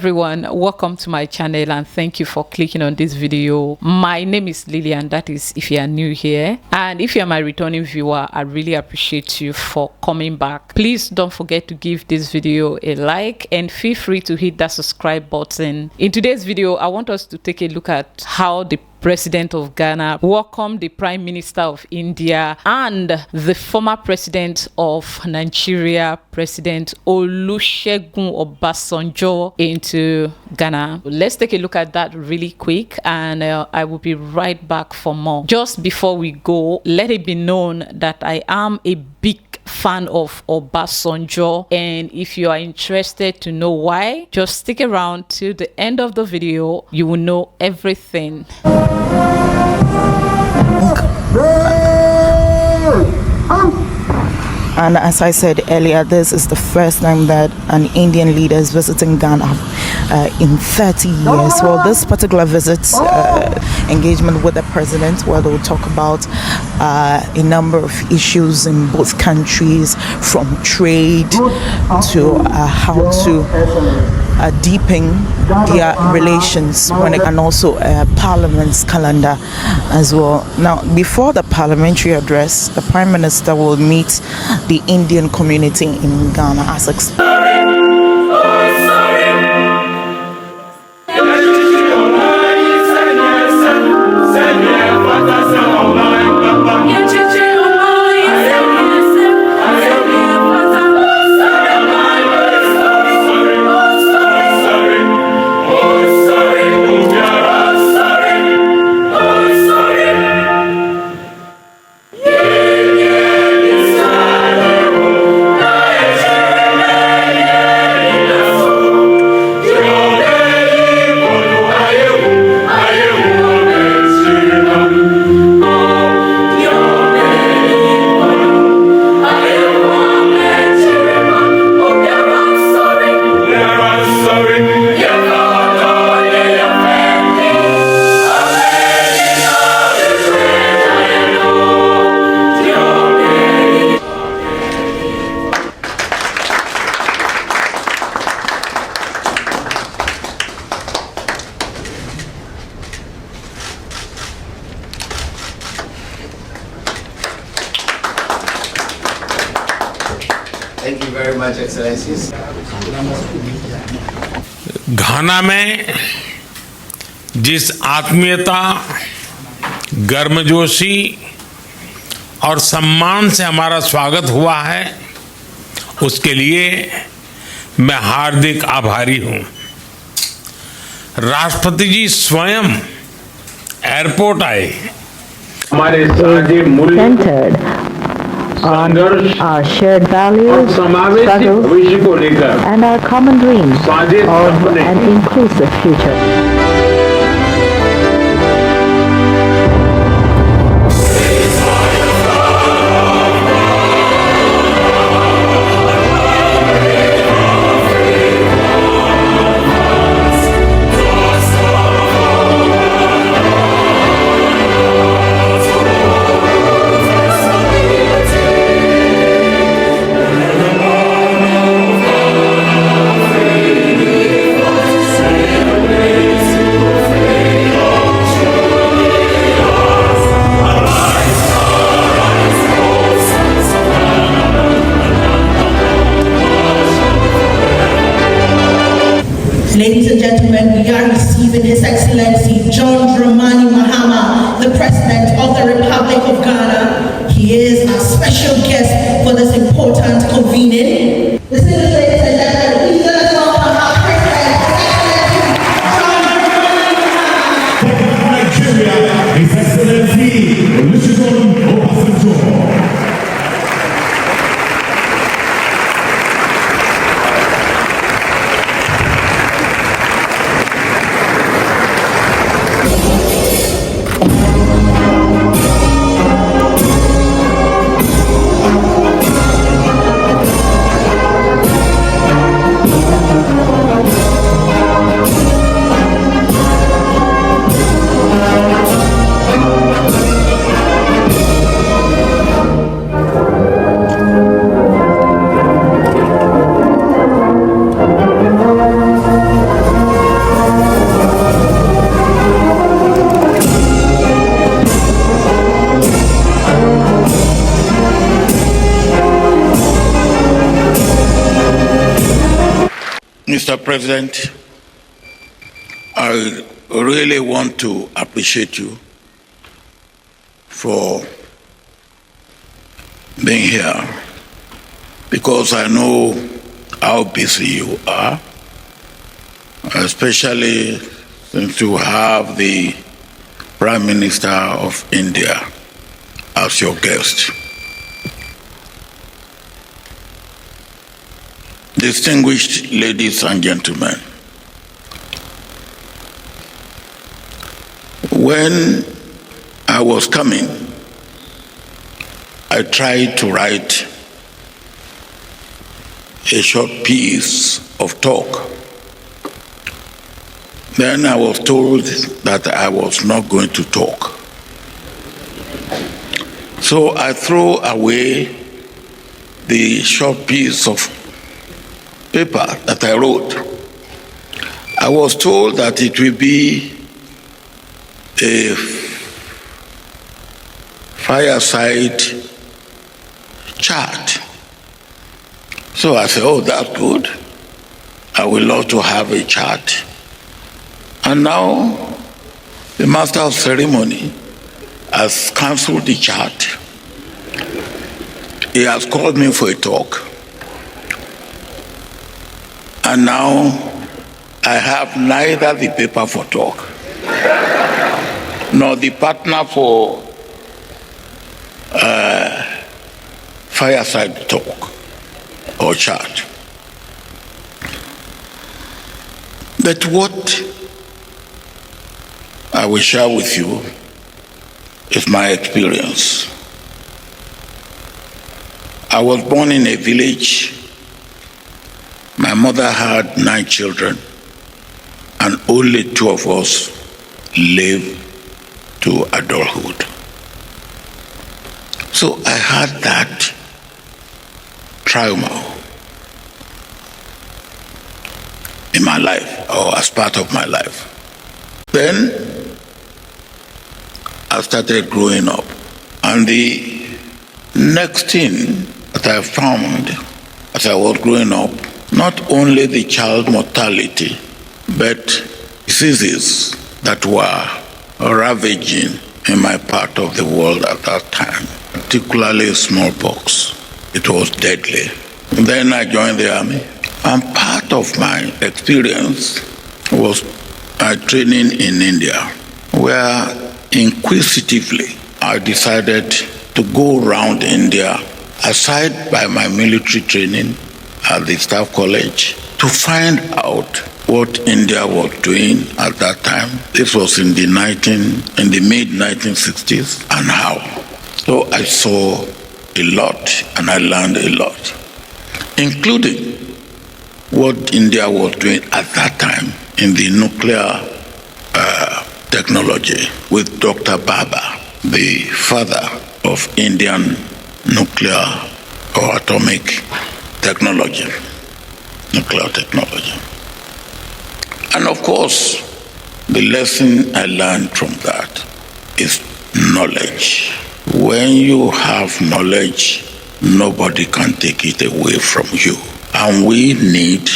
everyone, welcome to my channel and thank you for clicking on this video. My name is Lillian, that is if you are new here, and if you are my returning viewer, I really appreciate you for coming back. Please don't forget to give this video a like and feel free to hit that subscribe button. In today's video, I want us to take a look at how the President of Ghana welcomed the Prime Minister of India and the former President of Nigeria, President Olusegun Obasanjo, into Ghana. Let's take a look at that really quick, and I will be right back for more. Just before we go, let it be known that I am a big fan of Obasanjo, and if you are interested to know why, just stick around till the end of the video. You will know everything. And as I said earlier, this is the first time that an Indian leader is visiting Ghana in 30 years. Well, this particular visit, engagement with the president, where they'll talk about a number of issues in both countries, from trade to how to deepen their relations, and also Parliament's calendar as well. Now, before the parliamentary address, the Prime Minister will meet the Indian community in Ghana as Thank you very much, Excellencies. घाना में जिस आत्मीयता, गर्मजोशी और सम्मान से हमारा स्वागत हुआ है, उसके लिए मैं हार्दिक आभारी हूं। राष्ट्रपति जी स्वयं एयरपोर्ट आए, हमारे साझे मूल्य on our shared values, struggle, and our common dreams of an inclusive future. Ladies and gentlemen, we are receiving His Excellency John Dramani Mahama, the President of the Republic of Ghana. He is our special guest for this important convening. Ladies and gentlemen, please let us welcome our President, His Excellency John Dramani Mahama. Of Nigeria, His Excellency Olusegun Obasanjo. Mr. President, I really want to appreciate you for being here because I know how busy you are, especially since you have the Prime Minister of India as your guest. Distinguished ladies and gentlemen, when I was coming, I tried to write a short piece of talk. Then I was told that I was not going to talk. So I threw away the short piece of paper that I wrote. I was told that it will be a fireside chat. So I said, oh, that's good. I would love to have a chat. And now the master of ceremony has cancelled the chat. He has called me for a talk. And now I have neither the paper for talk nor the partner for fireside talk or chat. But what I will share with you is my experience. I was born in a village. My mother had 9 children, and only 2 of us lived to adulthood. So I had that trauma in my life, or as part of my life. Then I started growing up, and the next thing that I found as I was growing up, not only the child mortality, but diseases that were ravaging in my part of the world at that time, particularly smallpox. It was deadly. And then I joined the army, and part of my experience was training in India, where inquisitively I decided to go around India, aside by my military training at the Staff College, to find out what India was doing at that time. This was in the mid-1960s, and how. So I saw a lot, and I learned a lot, including what India was doing at that time in the nuclear technology with Dr. Baba, the father of Indian nuclear or atomic technology, nuclear technology. And of course, the lesson I learned from that is knowledge. When you have knowledge, nobody can take it away from you. And we need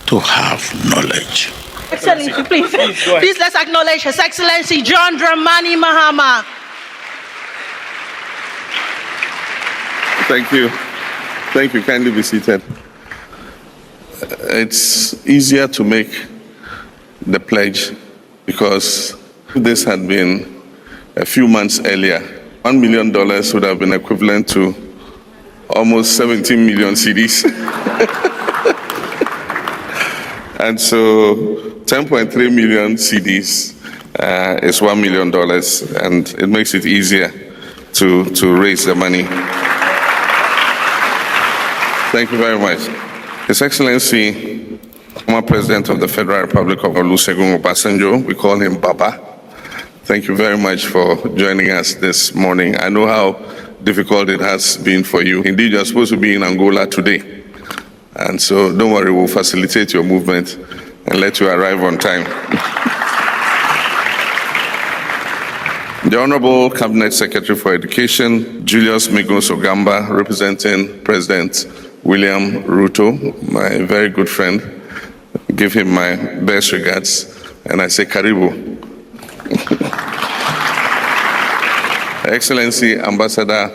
to have knowledge. Excellency, please let's acknowledge His Excellency John Dramani Mahama. Thank you. Thank you. Kindly be seated. It's easier to make the pledge because this had been a few months earlier. $1 million would have been equivalent to almost 17 million CDs. And so 10.3 million CDs is $1 million, and it makes it easier to raise the money. Thank you very much. His Excellency, former President of the Federal Republic of Olusegun Obasanjo, we call him Baba. Thank you very much for joining us this morning. I know how difficult it has been for you. Indeed, you're supposed to be in Angola today. And so don't worry, we'll facilitate your movement and let you arrive on time. The Honorable Cabinet Secretary for Education, Julius Migos Ogamba, representing President William Ruto, my very good friend, give him my best regards, and I say Karibu. Excellency Ambassador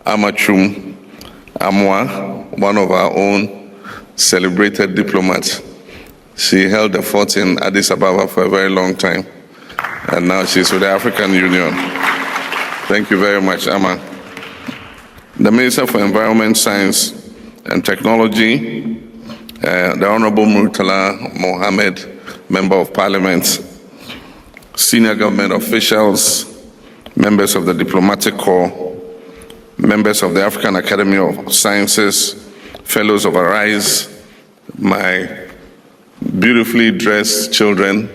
Amachum Amwa, one of our own celebrated diplomats. She held the fort in Addis Ababa for a very long time, and now she's with the African Union. Thank you very much, Amma. The Minister for Environment, Science and Technology, the Honorable Murtala Mohammed, Member of Parliament, senior government officials, members of the Diplomatic Corps, members of the African Academy of Sciences, fellows of Arise, my beautifully dressed children,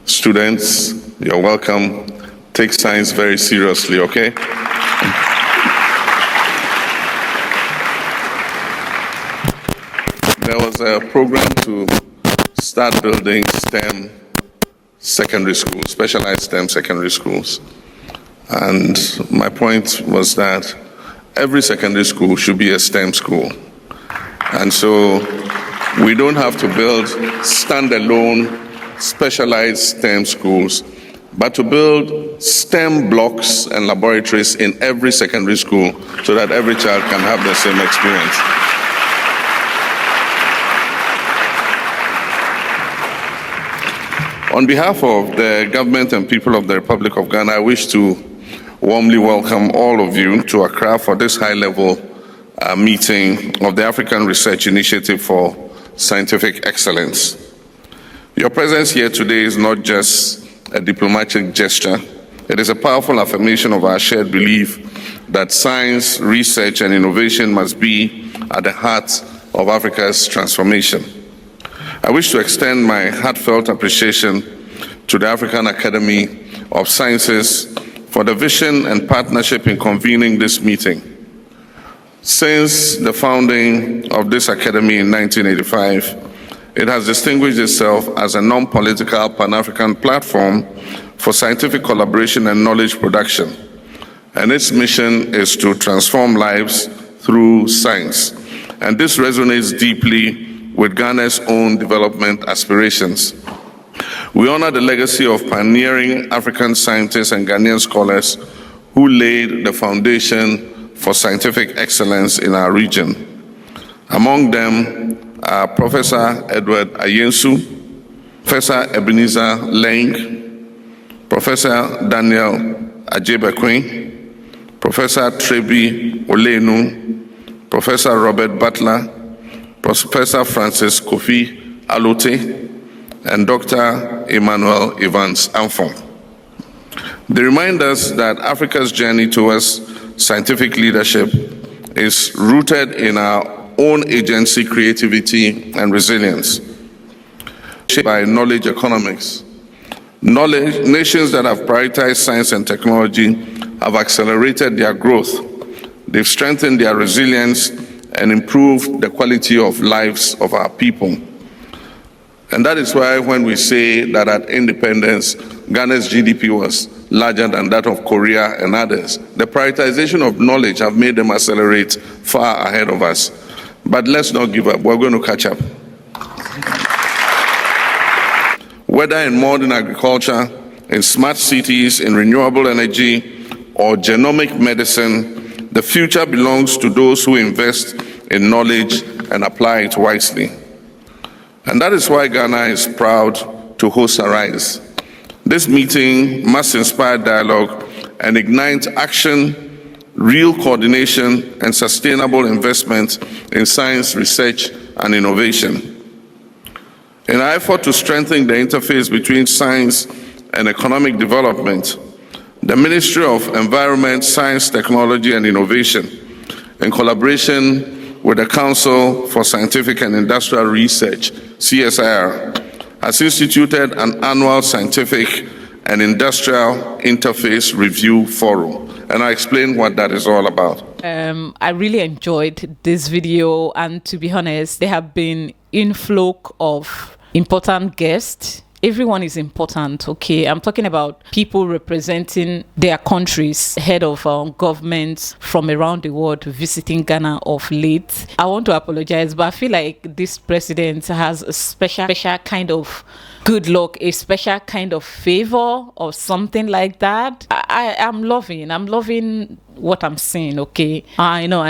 students, you're welcome. Take science very seriously, okay? There was a program to start building STEM secondary schools, specialized STEM secondary schools. And my point was that every secondary school should be a STEM school. And so we don't have to build standalone specialized STEM schools, but to build STEM blocks and laboratories in every secondary school so that every child can have the same experience. On behalf of the government and people of the Republic of Ghana, I wish to warmly welcome all of you to Accra for this high-level meeting of the African Research Initiative for Scientific Excellence. Your presence here today is not just a diplomatic gesture. It is a powerful affirmation of our shared belief that science, research, and innovation must be at the heart of Africa's transformation. I wish to extend my heartfelt appreciation to the African Academy of Sciences for the vision and partnership in convening this meeting. Since the founding of this academy in 1985, it has distinguished itself as a non-political Pan-African platform for scientific collaboration and knowledge production. And its mission is to transform lives through science. And this resonates deeply with Ghana's own development aspirations. We honor the legacy of pioneering African scientists and Ghanaian scholars who laid the foundation for scientific excellence in our region. Among them are Professor Edward Ayensu, Professor Ebenezer Leng, Professor Daniel Ajebekwin, Professor Trebi Olenu, Professor Robert Butler, Professor Francis Kofi Alote, and Dr. Emmanuel Evans Amfong. They remind us that Africa's journey towards scientific leadership is rooted in our own agency, creativity, and resilience. Shaped by knowledge economics, nations that have prioritized science and technology have accelerated their growth. They've strengthened their resilience and improved the quality of lives of our people. And that is why when we say that at independence, Ghana's GDP was larger than that of Korea and others, the prioritization of knowledge have made them accelerate far ahead of us. But let's not give up. We're going to catch up. Whether in modern agriculture, in smart cities, in renewable energy, or genomic medicine, the future belongs to those who invest in knowledge and apply it wisely. And that is why Ghana is proud to host Arise. This meeting must inspire dialogue and ignite action, real coordination, and sustainable investment in science, research, and innovation. In our effort to strengthen the interface between science and economic development, the Ministry of Environment, Science, Technology, and Innovation, in collaboration with the Council for Scientific and Industrial Research, CSIR, has instituted an annual scientific and industrial interface review forum. And I'll explain what that is all about. I really enjoyed this video, and to be honest, there have been inflow of important guests everyone is important, okay? I'm talking about people representing their countries, head of governments from around the world visiting Ghana of late. I want to apologize, but I feel like this president has a special kind of good luck, a special kind of favor or something like that. I'm loving what I'm seeing, okay? I know,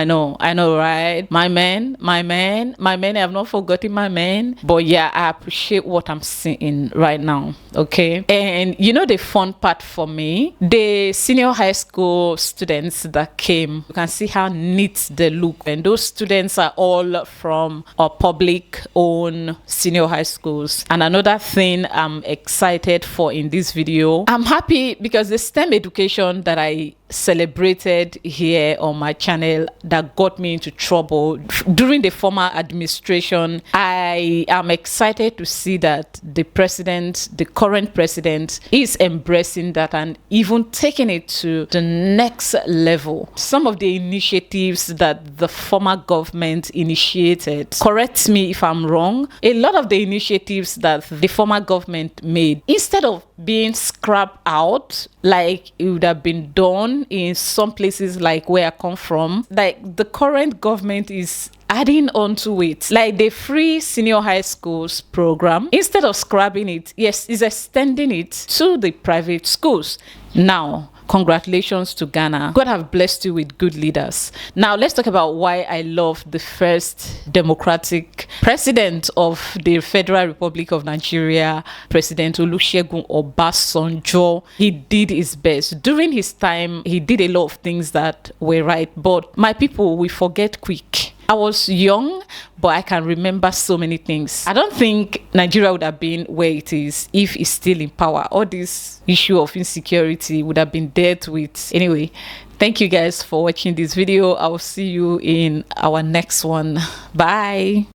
right? My man, I have not forgotten my man. But yeah, I appreciate what I'm seeing right now, okay? And you know the fun part for me, the senior high school students that came, you can see how neat they look. And those students are all from our public-owned senior high schools. And another thing I'm excited for in this video, I'm happy because the STEM education that I celebrated here on my channel that got me into trouble during the former administration, I am excited to see that the current president is embracing that and even taking it to the next level. Some of the initiatives that the former government initiated, correct me if I'm wrong, a lot of the initiatives that the former government made, instead of being scrapped out like it would have been done in some places like where I come from, like the current government is adding on to it, like the free senior high schools program, instead of scrapping it, yes, is extending it to the private schools. Now, congratulations to Ghana. God have blessed you with good leaders. Now, let's talk about why I love the first democratic president of the Federal Republic of Nigeria, President Olusegun Obasanjo. He did his best. During his time, he did a lot of things that were right. But my people, we forget quick. I was young, but I can remember so many things. I don't think Nigeria would have been where it is if it's still in power. All this issue of insecurity would have been dealt with. Anyway, thank you guys for watching this video. I will see you in our next one. Bye.